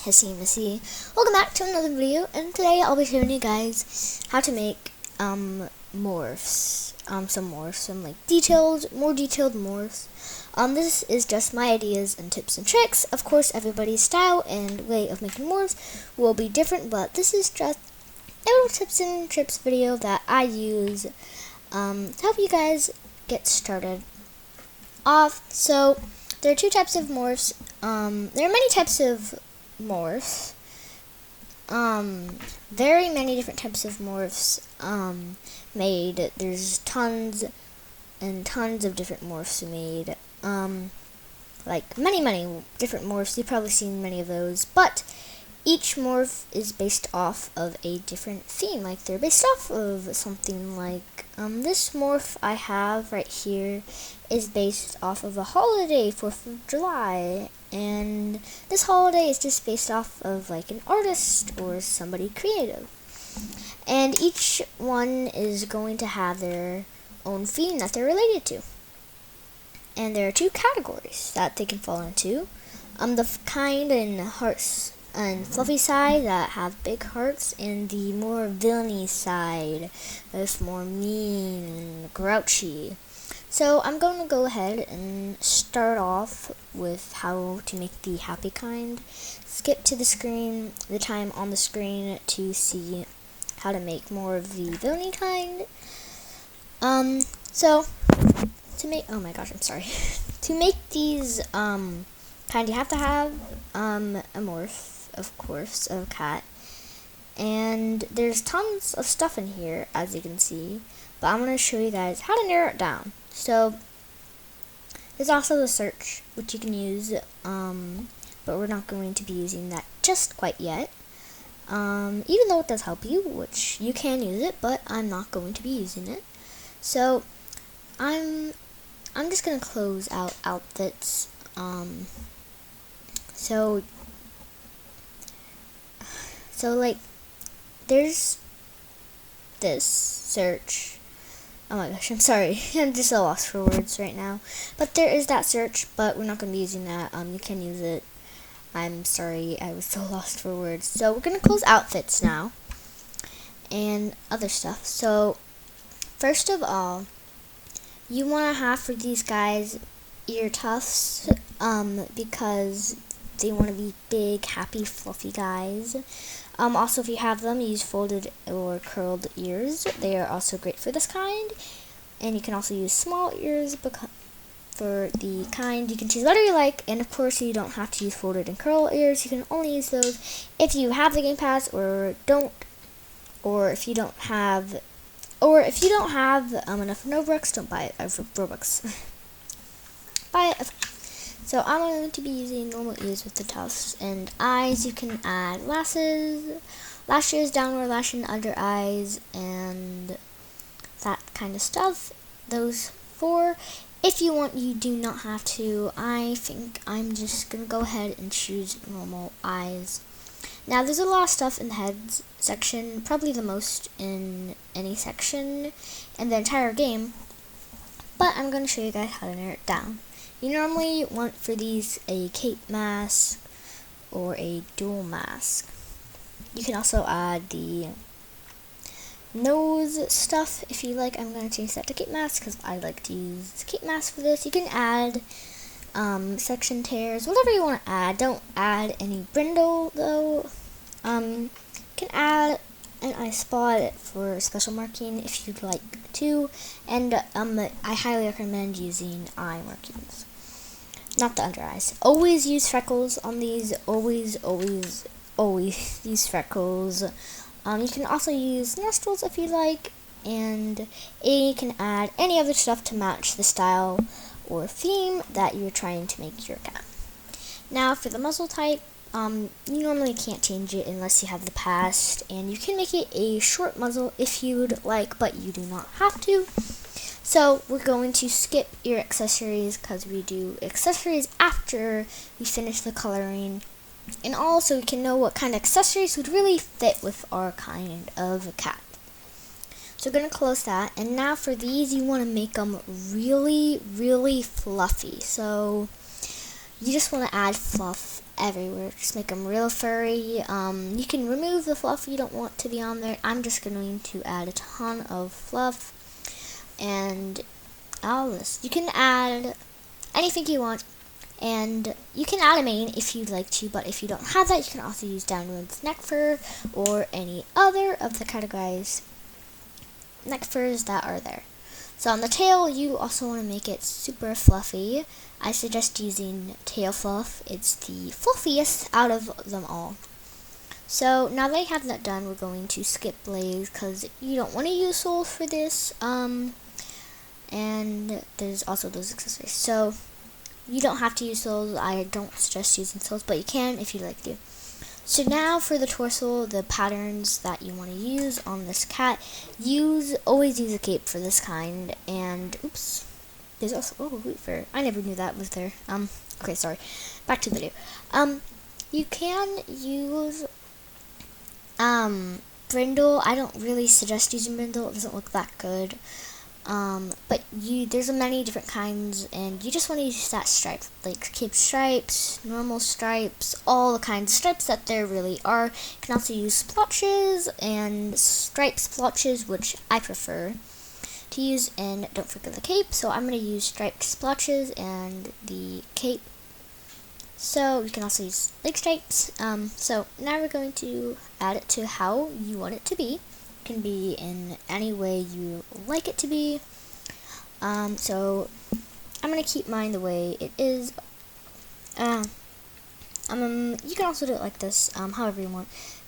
Missy. Welcome back to another video, and today I'll be showing you guys how to make morphs. Some like more detailed morphs. This is just my ideas and tips and tricks. Of course, everybody's style and way of making morphs will be different, but this is just a little tips and tricks video that I use to help you guys get started off. So there are two types of morphs. There are many types of morphs. Very many different types of morphs made. There's tons and tons of different morphs made. Like many different morphs. You've probably seen many of those, but each morph is based off of a different theme. Like they're based off of something like this morph I have right here is based off of a holiday, 4th of July, and this holiday is just based off of like an artist or somebody creative. And each one is going to have their own theme that they're related to. And there are two categories that they can fall into. The kind in hearts and fluffy side that have big hearts, and the more villainy side that's more mean and grouchy. So I'm going to go ahead and start off with how to make the happy kind. Skip to the time on the screen to see how to make more of the villainy kind. So to make, oh my gosh, I'm sorry. To make these kind, you have to have a morph, of course, of a cat. And there's tons of stuff in here, as you can see, but I'm going to show you guys how to narrow it down. So there's also the search, which you can use, but we're not going to be using that just quite yet. Even though it does help you, which you can use it, but I'm not going to be using it. So I'm just gonna close out outfits. So like there's this search. Oh my gosh, I'm sorry. I'm just so lost for words right now. But there is that search, but we're not going to be using that. You can use it. I'm sorry, I was so lost for words. So we're going to close outfits now. And other stuff. So, first of all, you want to have for these guys ear tufts. Because they want to be big, happy, fluffy guys. Also, if you have them, use folded or curled ears. They are also great for this kind. And you can also use small ears for the kind. You can choose whatever you like. And of course, you don't have to use folded and curl ears. You can only use those if you have the Game Pass or don't. Or if you don't have enough Robux, don't buy it. Robux. Buy it. So I'm going to be using normal ears with the tufts, and eyes you can add lashes, downward lash and under eyes, and that kind of stuff. Those 4. If you want, you do not have to. I think I'm just going to go ahead and choose normal eyes. Now there's a lot of stuff in the heads section, probably the most in any section in the entire game, but I'm going to show you guys how to narrow it down. You normally want for these a cape mask or a dual mask. You can also add the nose stuff if you like. I'm going to change that to cape mask because I like to use cape mask for this. You can add section tears, whatever you want to add. Don't add any brindle though. You can add an eye spot for special marking if you'd like to, and I highly recommend using eye markings, not the under eyes. Always use freckles on these. Always use freckles. You can also use nostrils if you like, and you can add any other stuff to match the style or theme that you're trying to make your cat. Now for the muzzle type, you normally can't change it unless you have the past, and you can make it a short muzzle if you'd like, but you do not have to. So we're going to skip ear accessories because we do accessories after we finish the coloring, and also we can know what kind of accessories would really fit with our kind of cat. So we're going to close that, and now for these you want to make them really fluffy. So you just want to add fluff everywhere. Just make them real furry. You can remove the fluff you don't want to be on there. I'm just going to add a ton of fluff and all this. You can add anything you want, and you can add a mane if you'd like to, but if you don't have that, you can also use downwards neck fur or any other of the categorized neck furs that are there. So on the tail, you also want to make it super fluffy. I suggest using tail fluff. It's the fluffiest out of them all. So now that I have that done, we're going to skip blades because you don't want to use soles for this. And there's also those accessories. So you don't have to use soles. I don't suggest using soles, but you can if you'd like to. So now for the torso, the patterns that you want to use on this cat, always use a cape for this kind. And oops, there's also root fur. I never knew that was there. Okay, sorry. Back to the video. You can use brindle. I don't really suggest using brindle. It doesn't look that good. But there's many different kinds, and you just want to use that stripe, like cape stripes, normal stripes, all the kinds of stripes that there really are. You can also use splotches and stripe splotches, which I prefer to use, and don't forget the cape. So I'm going to use striped splotches and the cape. So you can also use leg stripes. So now we're going to add it to how you want it to be. Can be in any way you like it to be. So I'm gonna keep mine the way it is. You can also do it like this, however you want.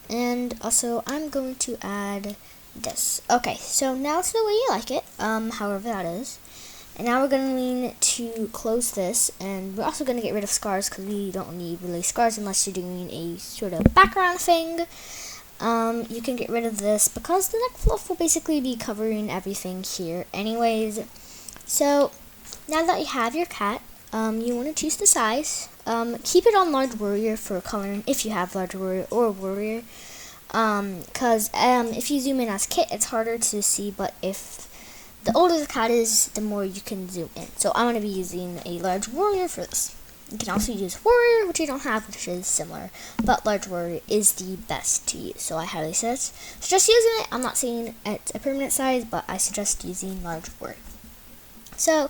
And also I'm going to add this. Okay, so now it's the way you like it, however that is. And now we're going to close this, and we're also going to get rid of scars because we don't need really scars unless you're doing a sort of background thing. You can get rid of this because the neck fluff will basically be covering everything here anyways. So now that you have your cat, you want to choose the size. Keep it on large warrior for coloring if you have large warrior or warrior. Because if you zoom in as kit, it's harder to see, but if the older the cat is, the more you can zoom in. So I'm going to be using a large warrior for this. You can also use warrior, which you don't have, which is similar, but large warrior is the best to use, so I highly suggest using it. I'm not saying it's a permanent size, but I suggest using large warrior. So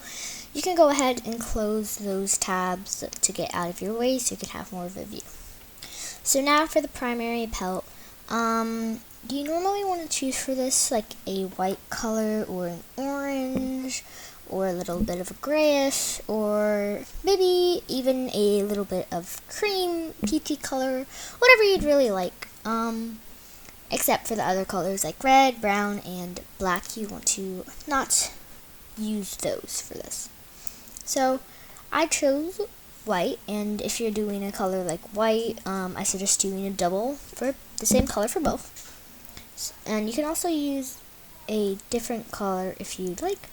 you can go ahead and close those tabs to get out of your way so you can have more of a view. So now for the primary pelt, do you normally want to choose for this like a white color or an orange or a little bit of a grayish, or maybe even a little bit of cream, peachy color, whatever you'd really like. Except for the other colors like red, brown, and black, you want to not use those for this. So I chose white, and if you're doing a color like white, I suggest doing a double for the same color for both. And you can also use a different color if you'd like.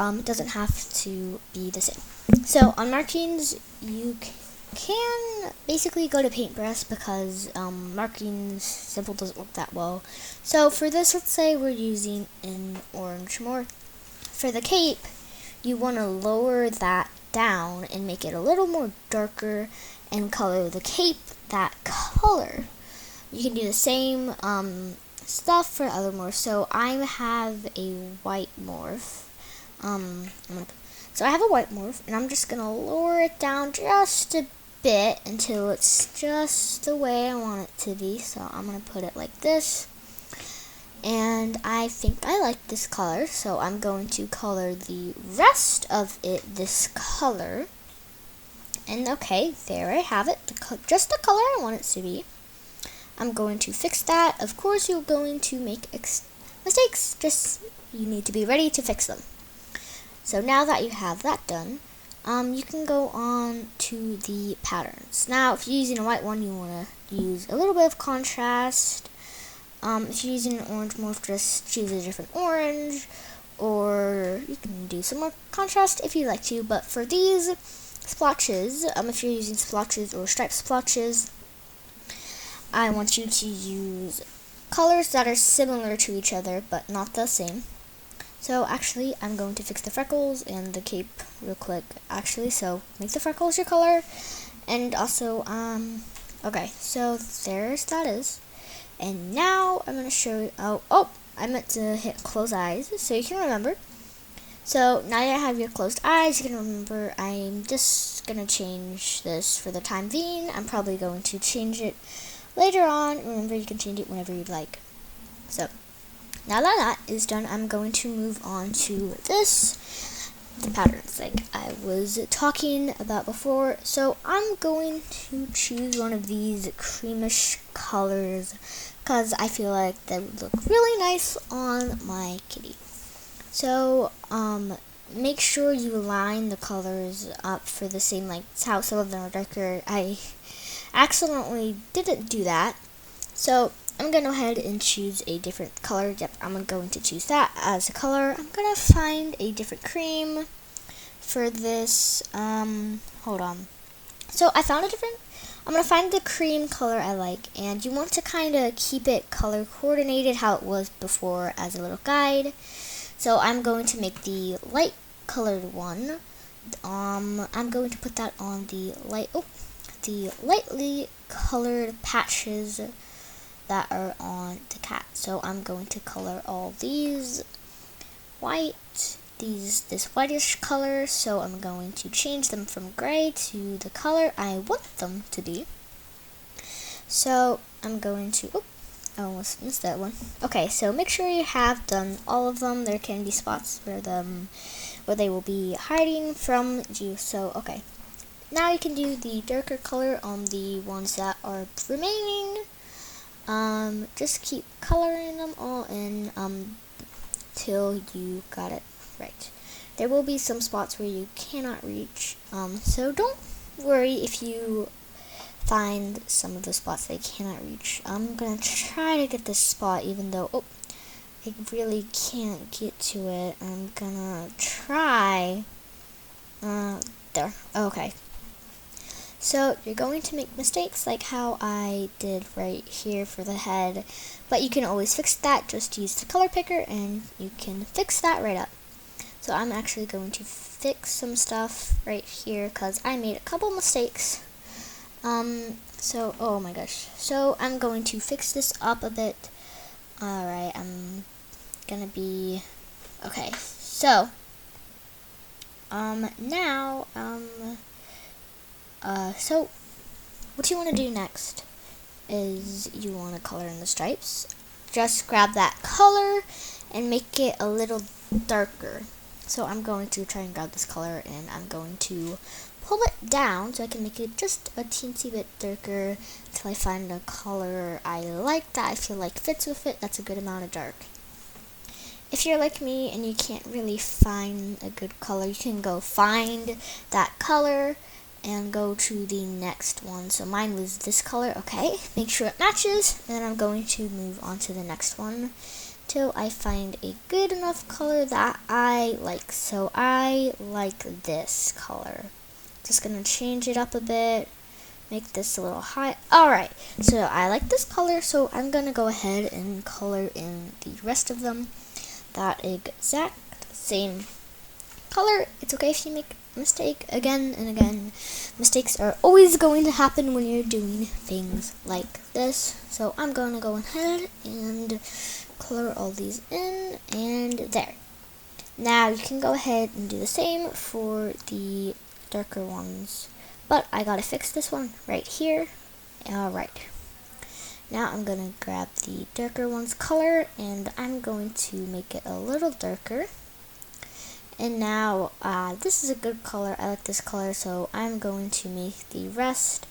It doesn't have to be the same. So on markings, you can basically go to paintbrush because markings simple doesn't work that well. So for this, let's say we're using an orange more. For the cape, you want to lower that down and make it a little more darker and color the cape that color. You can do the same stuff for other morphs. So I have a white morph. So I have a white morph, and I'm just going to lower it down just a bit until it's just the way I want it to be. So I'm going to put it like this. And I think I like this color, so I'm going to color the rest of it this color. And okay, there I have it, just the color I want it to be. I'm going to fix that. Of course, you're going to make mistakes, just you need to be ready to fix them. So now that you have that done, you can go on to the patterns. Now, if you're using a white one, you want to use a little bit of contrast. If you're using an orange morph, just choose a different orange, or you can do some more contrast if you like to. But for these splotches, if you're using splotches or striped splotches, I want you to use colors that are similar to each other, but not the same. So actually, I'm going to fix the freckles and the cape real quick. Actually, so make the freckles your color, and also okay. So that is, and now I'm gonna show you. Oh, I meant to hit close eyes so you can remember. So now that I have your closed eyes, you can remember. I'm just gonna change this for the time being. I'm probably going to change it later on. Remember, you can change it whenever you'd like. So now that that is done, I'm going to move on to the patterns like I was talking about before. So I'm going to choose one of these creamish colors because I feel like they would look really nice on my kitty. So make sure you line the colors up for the same, like how some of them are darker. I accidentally didn't do that, so I'm going to go ahead and choose a different color. Yep, I'm going to choose that as a color. I'm going to find a different cream for this. Hold on. So I found a different, I'm going to find the cream color I like, and you want to kind of keep it color coordinated how it was before as a little guide. So I'm going to make the light colored one. I'm going to put that on the lightly colored patches that are on the cat. So I'm going to color all these white, this whitish color. So I'm going to change them from gray to the color I want them to be. So I'm going to, I almost missed that one. Okay, so make sure you have done all of them. There can be spots where they will be hiding from you. So okay, now you can do the darker color on the ones that are remaining. Just keep coloring them all in till you got it right. There will be some spots where you cannot reach. So don't worry if you find some of the spots they cannot reach. I'm gonna try to get this spot even though I really can't get to it. I'm gonna try there. Okay, so you're going to make mistakes like how I did right here for the head, but you can always fix that. Just use the color picker and you can fix that right up. So I'm actually going to fix some stuff right here because I made a couple mistakes. So, oh my gosh. So I'm going to fix this up a bit. Alright, I'm gonna be, okay, so, now, so, what you want to do next is you want to color in the stripes. Just grab that color and make it a little darker. So I'm going to try and grab this color and I'm going to pull it down so I can make it just a teensy bit darker until I find a color I like that I feel like fits with it. That's a good amount of dark. If you're like me and you can't really find a good color, you can go find that color and go to the next one. So mine was this color. Okay, make sure it matches, and then I'm going to move on to the next one till I find a good enough color that I like. So I like this color. Just gonna change it up a bit, make this a little high. Alright, so I like this color, so I'm gonna go ahead and color in the rest of them that exact same color. It's okay if you make a mistake again and again. Mistakes are always going to happen when you're doing things like this. So I'm gonna go ahead and color all these in, and there. Now you can go ahead and do the same for the darker ones, but I gotta fix this one right here. Alright, now I'm gonna grab the darker one's color and I'm going to make it a little darker. And now this is a good color. I like this color, so I'm going to make the rest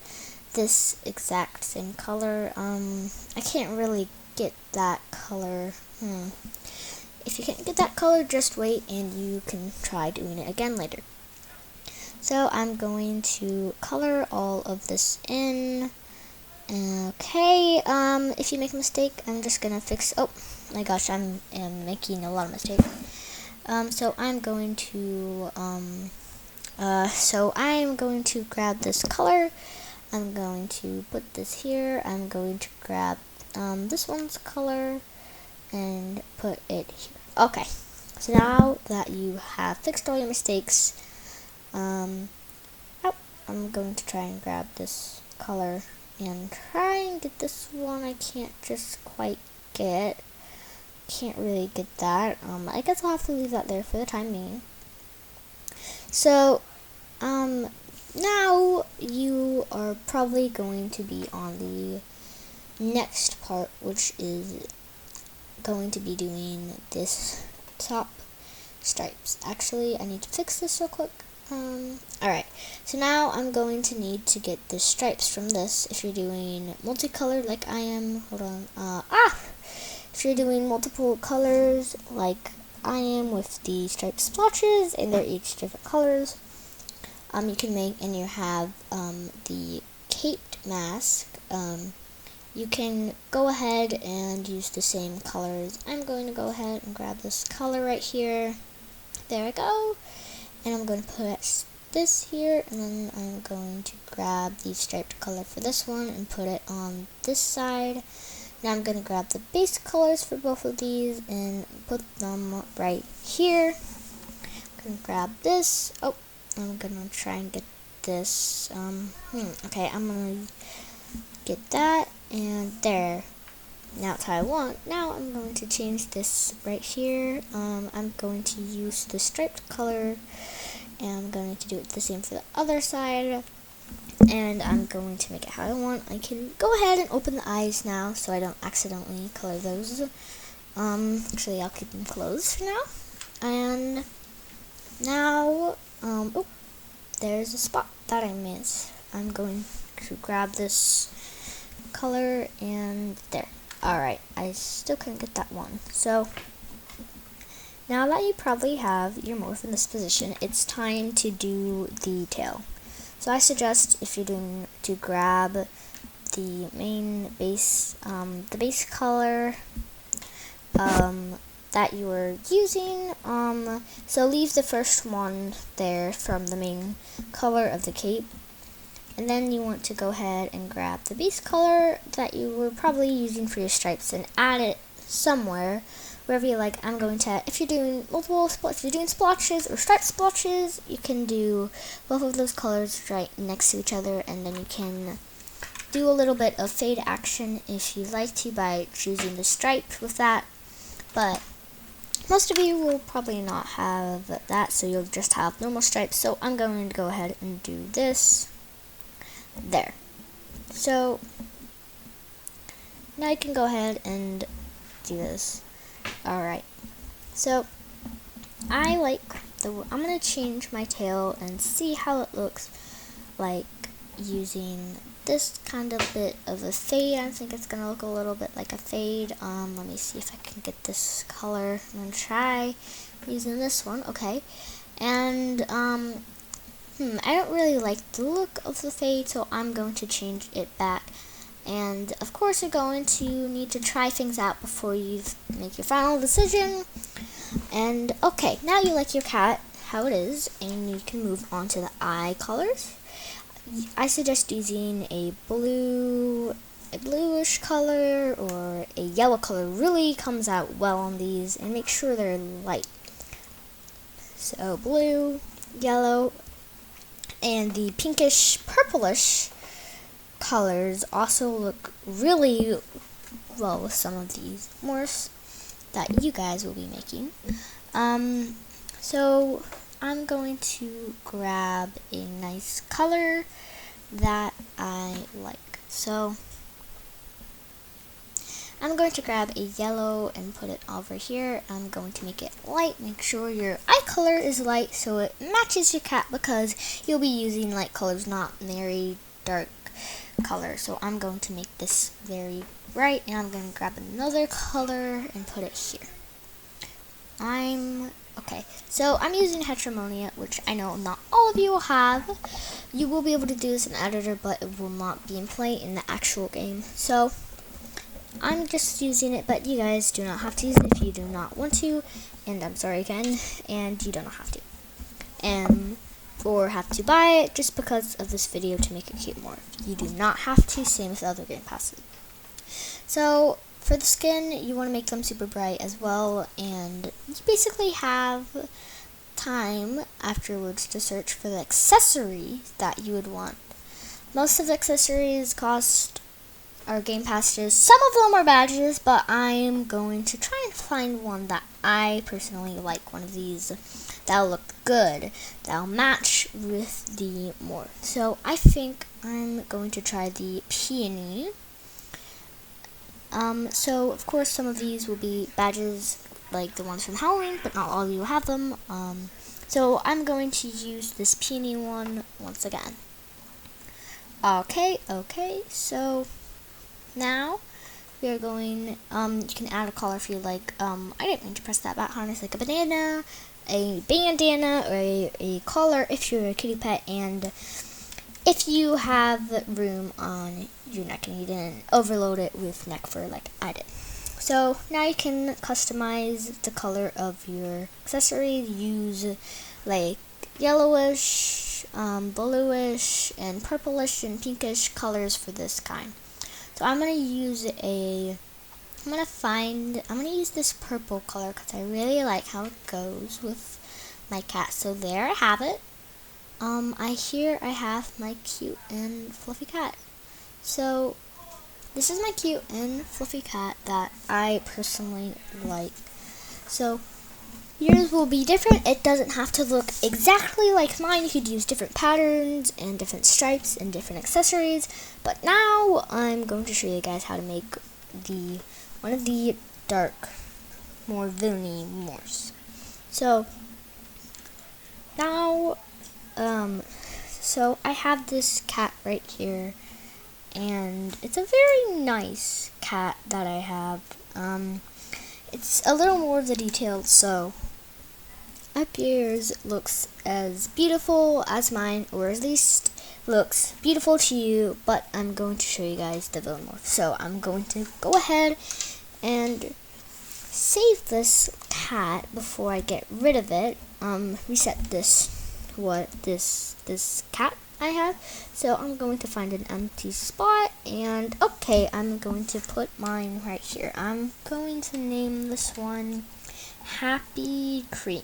this exact same color. I can't really get that color. If you can't get that color, just wait and you can try doing it again later. So I'm going to color all of this in. Okay, if you make a mistake, I'm just gonna fix, oh my gosh, I'm making a lot of mistakes. So I'm going to, grab this color, I'm going to put this here, I'm going to grab, this one's color, and put it here. Okay, So now that you have fixed all your mistakes, I'm going to try and grab this color and try and get this one. I can't just quite get. Can't really get that. I guess I'll have to leave that there for the time being. So, now you are probably going to be on the next part, which is going to be doing this top stripes. Actually, I need to fix this real quick. Alright, so now I'm going to need to get the stripes from this. If you're doing multicolored like I am, hold on, if you're doing multiple colors like I am with the striped splotches and they're each different colors, you can make, and you have the caped mask, you can go ahead and use the same colors. I'm going to go ahead and grab this color right here. There we go. And I'm going to put this here, and then I'm going to grab the striped color for this one and put it on this side. Now I'm going to grab the base colors for both of these and put them right here. I'm going to grab this. Oh, I'm going to try and get this. Okay, I'm going to get that, and there. Now it's how I want. Now I'm going to change this right here. I'm going to use the striped color, and I'm going to do it the same for the other side. And I'm going to make it how I want. I can go ahead and open the eyes now so I don't accidentally color those. Actually, I'll keep them closed for now. And now, oh, there's a spot that I missed. I'm going to grab this color, and there. Alright, I still couldn't get that one. So, now that you probably have your morph in this position, it's time to do the tail. So I suggest, if you're doing, to grab the main base, the base color that you are using. So leave the first one there from the main color of the cape. And then you want to go ahead and grab the base color that you were probably using for your stripes and add it somewhere, wherever you like. I'm going to, if you're doing if you're doing splotches or striped splotches, you can do both of those colors right next to each other, and then you can do a little bit of fade action if you like to by choosing the stripe with that. But most of you will probably not have that, so you'll just have normal stripes. So I'm going to go ahead and do this. There. So now you can go ahead and do this. Alright. So I like I'm going to change my tail and see how it looks like using this kind of bit of a fade. I think it's going to look a little bit like a fade. Let me see if I can get this color. I'm going to try using this one. Okay. And I don't really like the look of the fade, so I'm going to change it back. And of course, you're going to need to try things out before you make your final decision. And okay, now you like your cat how it is, and you can move on to the eye colors. I suggest using a bluish color or a yellow color. Really comes out well on these, and make sure they're light. So blue, yellow, and the pinkish purplish colors also look really well with some of these morphs that you guys will be making. So I'm going to grab a nice color that I like. So I'm going to grab a yellow and put it over here. I'm going to make it light. Make sure your eye color is light so it matches your cat, because you'll be using light colors, not very dark color. So I'm going to make this very bright, and I'm going to grab another color and put it here. Okay, so I'm using Heteromonia, which I know not all of you will have. You will be able to do this in editor, but it will not be in play in the actual game. So I'm just using it, but you guys do not have to use it if you do not want to. And I'm sorry again, and you do not have to. Or have to buy it just because of this video to make a cute morph. You do not have to, same with other game passes. So For the skin, you want to make them super bright as well, and you basically have time afterwards to search for the accessory that you would want. Most of the accessories are game passes. Some of them are badges, but I'm going to try and find one that I personally like. One of these that'll look good, that'll match with the morph. So I think I'm going to try the peony. So of course some of these will be badges like the ones from Halloween, but not all of you have them. So I'm going to use this peony one once again. Okay, so now we are going, you can add a color if you like. I didn't mean to press that back harness, like a banana, a bandana, or a collar if you're a kitty pet, and if you have room on your neck and you didn't overload it with neck fur like I did. So now you can customize the color of your accessory. Use like yellowish, bluish, and purplish and pinkish colors for this kind. So I'm gonna use I'm gonna use this purple color because I really like how it goes with my cat. So there I have it. I have my cute and fluffy cat. So this is my cute and fluffy cat that I personally like. So yours will be different. It doesn't have to look exactly like mine. You could use different patterns and different stripes and different accessories. But now I'm going to show you guys how to make one of the dark, more villainy morphs. So now, so I have this cat right here, and it's a very nice cat that I have. It's a little more of the details, so up yours looks as beautiful as mine, or at least looks beautiful to you, but I'm going to show you guys the villain morph. So I'm going to go ahead and save this cat before I get rid of it. Reset this cat I have. So I'm going to find an empty spot, and okay, I'm going to put mine right here. I'm going to name this one Happy Cream,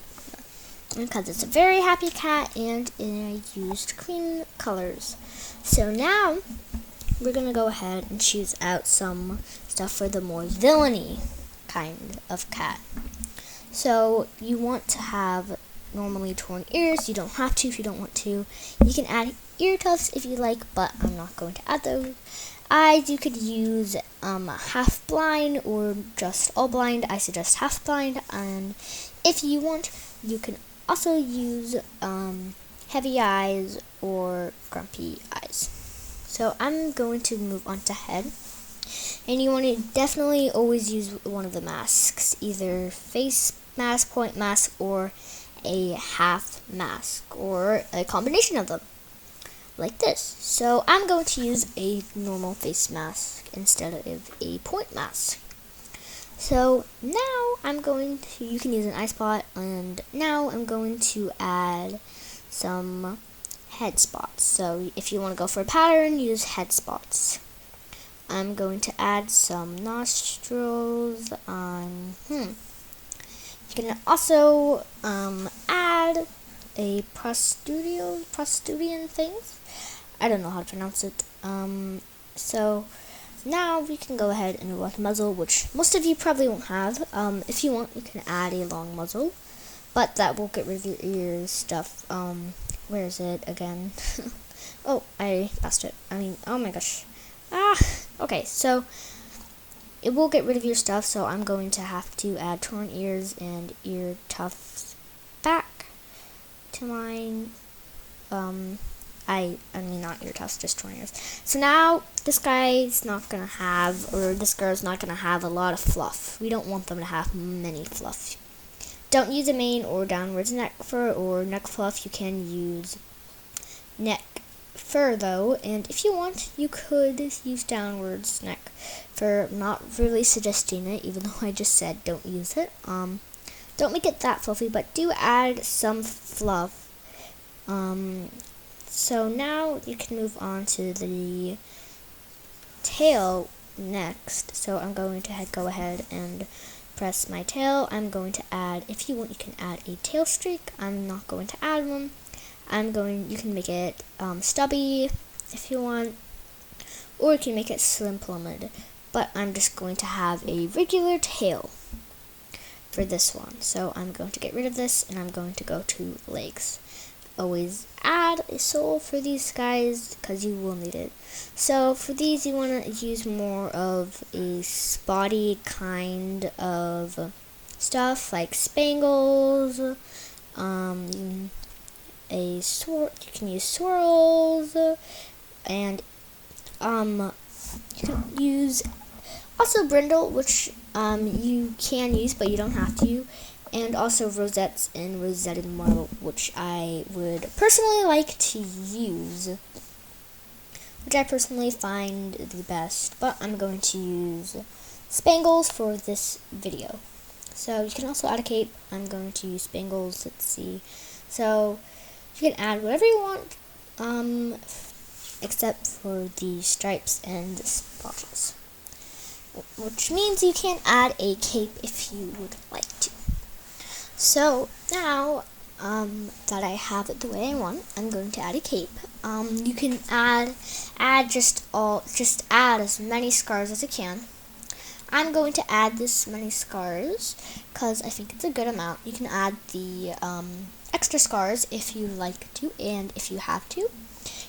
because it's a very happy cat and I used cream colors. So now we're gonna go ahead and choose out some stuff for the more villainy kind of cat. So you want to have normally torn ears. You don't have to if you don't want to. You can add ear tufts if you like, but I'm not going to add those. Eyes, you could use half blind or just all blind. I suggest half blind, and if you want, you can also use heavy eyes or grumpy eyes. So I'm going to move on to head, and you want to definitely always use one of the masks, either face mask, point mask, or a half mask, or a combination of them, like this. So I'm going to use a normal face mask instead of a point mask. So now you can use an eye spot, and now I'm going to add some head spots. So if you want to go for a pattern, use head spots. I'm going to add some nostrils on, You can also add a prostudian things. I don't know how to pronounce it. So now we can go ahead and move on to muzzle, which most of you probably won't have. If you want, you can add a long muzzle, but that won't get rid of your ears stuff. Where is it again? Oh, I lost it. Oh my gosh. Okay, so it will get rid of your stuff, so I'm going to have to add torn ears and ear tufts back to mine. Not ear tufts, just torn ears. So now this guy's not gonna have, or this girl's not gonna have a lot of fluff. We don't want them to have many fluff. Don't use a mane or downwards neck fur or neck fluff. You can use neck fur though, and if you want, you could use downwards neck fur. I'm not really suggesting it, even though I just said don't use it. Don't make it that fluffy, but do add some fluff. So now you can move on to the tail next. So I'm going to go ahead and press my tail. I'm going to add, if you want, you can add a tail streak. I'm not going to add one. You can make it stubby if you want, or you can make it slim plummed. But I'm just going to have a regular tail for this one. So I'm going to get rid of this, and I'm going to go to legs. Always add a sole for these guys because you will need it. So for these, you want to use more of a spotty kind of stuff like spangles. You can use swirls, and you can use also brindle, which you can use but you don't have to, and also rosettes and rosetted marble, which I would personally like to use, which I personally find the best, but I'm going to use spangles for this video. So you can also add a cape. I'm going to use spangles. Let's see. So you can add whatever you want, except for the stripes and splotches, which means you can add a cape if you would like to. So now that I have it the way I want, I'm going to add a cape. You can add just add as many scars as you can. I'm going to add this many scars because I think it's a good amount. You can add the extra scars if you like to, and if you have to.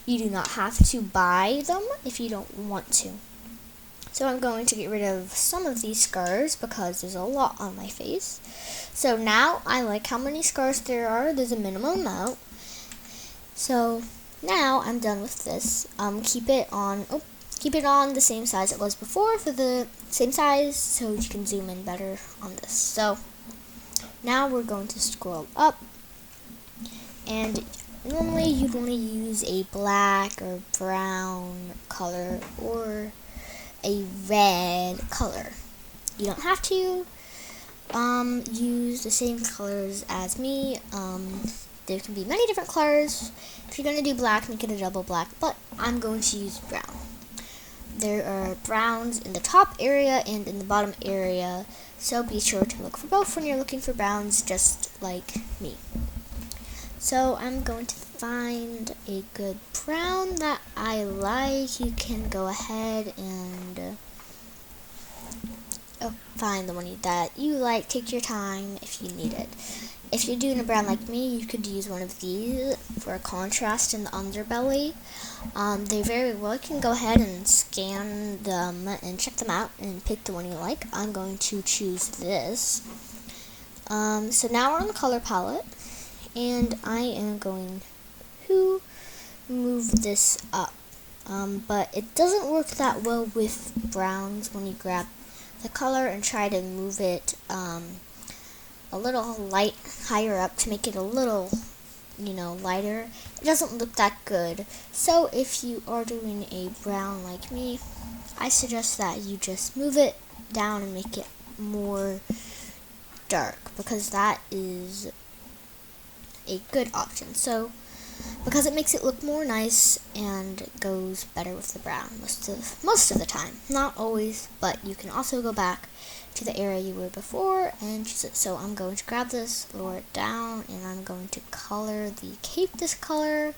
You do not have to buy them if you don't want to. So I'm going to get rid of some of these scars because there's a lot on my face. So now I like how many scars there are. There's a minimum amount. So now I'm done with this. Keep it on the same size it was before, for the same size, so you can zoom in better on this. So now we're going to scroll up, and normally you'd want to use a black or brown color or a red color. You don't have to use the same colors as me. There can be many different colors. If you're going to do black, make it a double black, but I'm going to use brown. There are browns in the top area and in the bottom area, so be sure to look for both when you're looking for browns, just like me. So I'm going to find a good brown that I like. You can go ahead and find the one that you like. Take your time if you need it. If you're doing a brown like me, you could use one of these for a contrast in the underbelly. They very well. You can go ahead and scan them and check them out and pick the one you like. I'm going to choose this. So now we're on the color palette, and I am going to move this up. But it doesn't work that well with browns when you grab the color and try to move it a little higher up to make it a little, lighter. It doesn't look that good. So if you are doing a brown like me, I suggest that you just move it down and make it more dark, because that is a good option. So because it makes it look more nice and goes better with the brown most of the time. Not always, but you can also go back to the area you were before and choose it. So I'm going to grab this, lower it down, and I'm going to color the cape this color.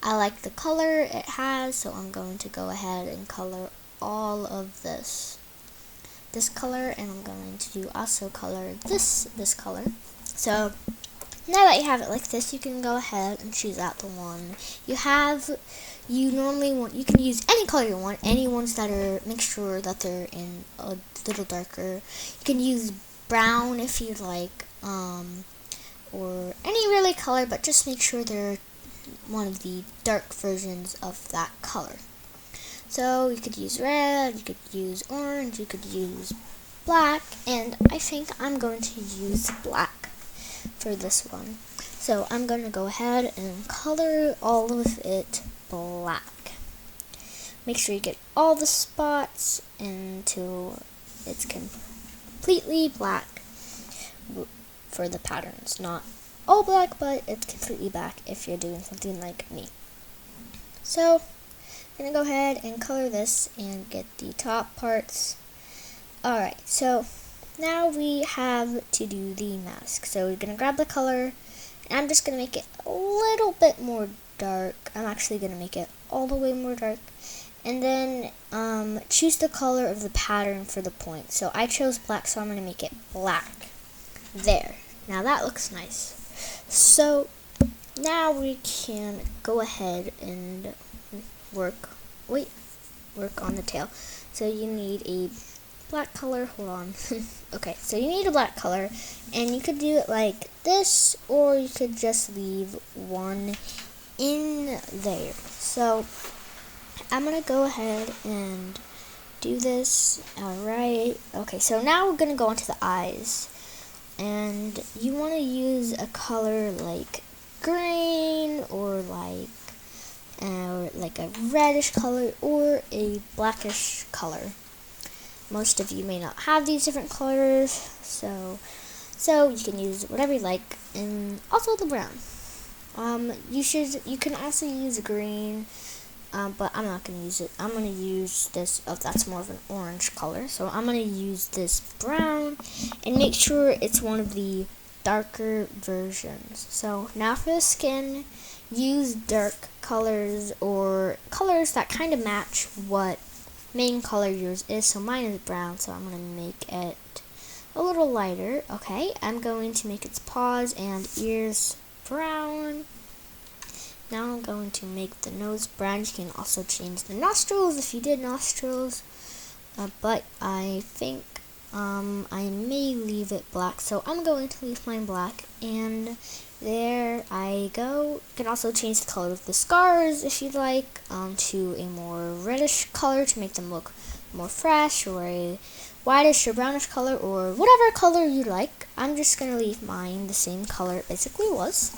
I like the color it has, so I'm going to go ahead and color all of this color, and I'm going to also color this color. So now that you have it like this, you can go ahead and choose out the one you have. You can use any color you want, any ones that make sure that they're in a little darker. You can use brown if you'd like, or any really color, but just make sure they're one of the dark versions of that color. So you could use red, you could use orange, you could use black, and I think I'm going to use black for this one. So I'm going to go ahead and color all of it black. Make sure you get all the spots until it's completely black for the patterns. Not all black, but it's completely black if you're doing something like me. So gonna go ahead and color this and get the top parts. Alright, so now we have to do the mask. So we're gonna grab the color, and I'm just gonna make it a little bit more dark. I'm actually gonna make it all the way more dark. And then choose the color of the pattern for the point. So I chose black, so I'm going to make it black. There. Now that looks nice. So now we can go ahead and work on the tail. So you need a black color. Hold on. Okay, so you need a black color, and you could do it like this, or you could just leave one in there. So I'm gonna go ahead and do this. Alright. Okay, so now we're gonna go into the eyes. And you wanna use a color like green, or like a reddish color, or a blackish color. Most of you may not have these different colors, so you can use whatever you like, and also the brown. You can also use green. But I'm not going to use it. I'm going to use this. Oh, that's more of an orange color. So I'm going to use this brown and make sure it's one of the darker versions. So now for the skin, use dark colors or colors that kind of match what main color yours is. So mine is brown, so I'm going to make it a little lighter. Okay, I'm going to make its paws and ears brown. Now I'm going to make the nose brown. You can also change the nostrils if you did nostrils. But I think I may leave it black. So I'm going to leave mine black. And there I go. You can also change the color of the scars if you'd like, to a more reddish color to make them look more fresh, or a whitish or brownish color, or whatever color you like. I'm just going to leave mine the same color it basically was.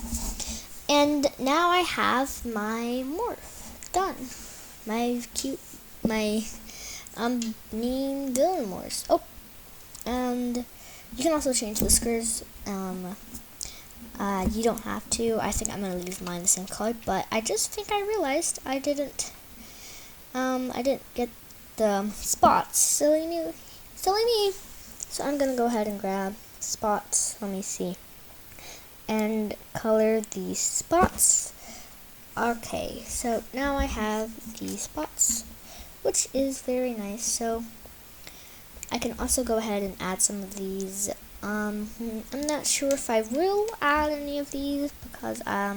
And now I have my morph done. My mean villain morphs. Oh, and you can also change whiskers. You don't have to. I think I'm gonna leave mine the same color, but I just think I realized I didn't get the spots. Silly me. So I'm gonna go ahead and grab spots. Let me see. And color these spots. Okay, so now I have the spots, which is very nice. So I can also go ahead and add some of these. I'm not sure if I will add any of these because I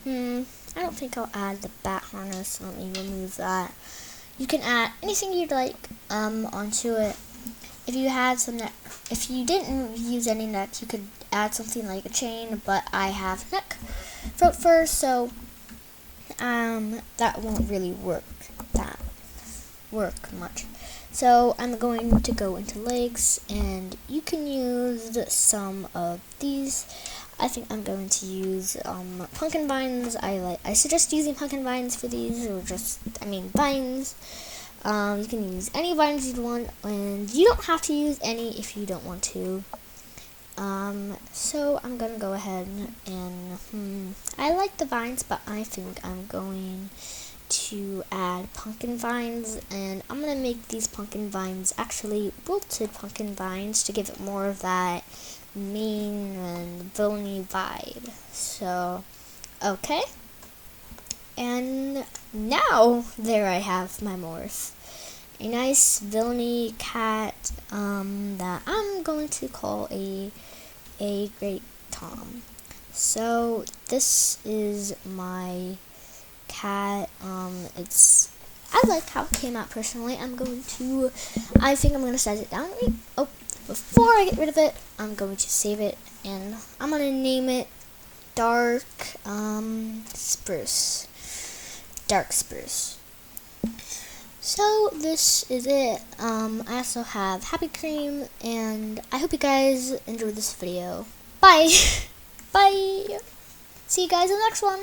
don't think I'll add the bat harness. Let me remove that. You can add anything you'd like onto it. If you had some neck, if you didn't use any neck, you could add something like a chain, but I have neck fur, so that won't really work much. So I'm going to go into legs, and you can use some of these. I think I'm going to use pumpkin vines. I suggest using pumpkin vines for these, or vines. You can use any vines you want, and you don't have to use any if you don't want to. So I'm gonna go ahead and I like the vines, but I think I'm going to add pumpkin vines, and I'm gonna make these pumpkin vines actually wilted pumpkin vines to give it more of that mean and villainy vibe. So okay. And now there I have my morph. A nice villainy cat that I'm going to call a Great Tom. So this is my cat. I like how it came out personally. I think I'm gonna set it down. Oh, before I get rid of it, I'm going to save it, and I'm gonna name it Dark Spruce. Dark Spruce. So this is it. I also have Happy Cream, and I hope you guys enjoyed this video. Bye. Bye. See you guys in the next one.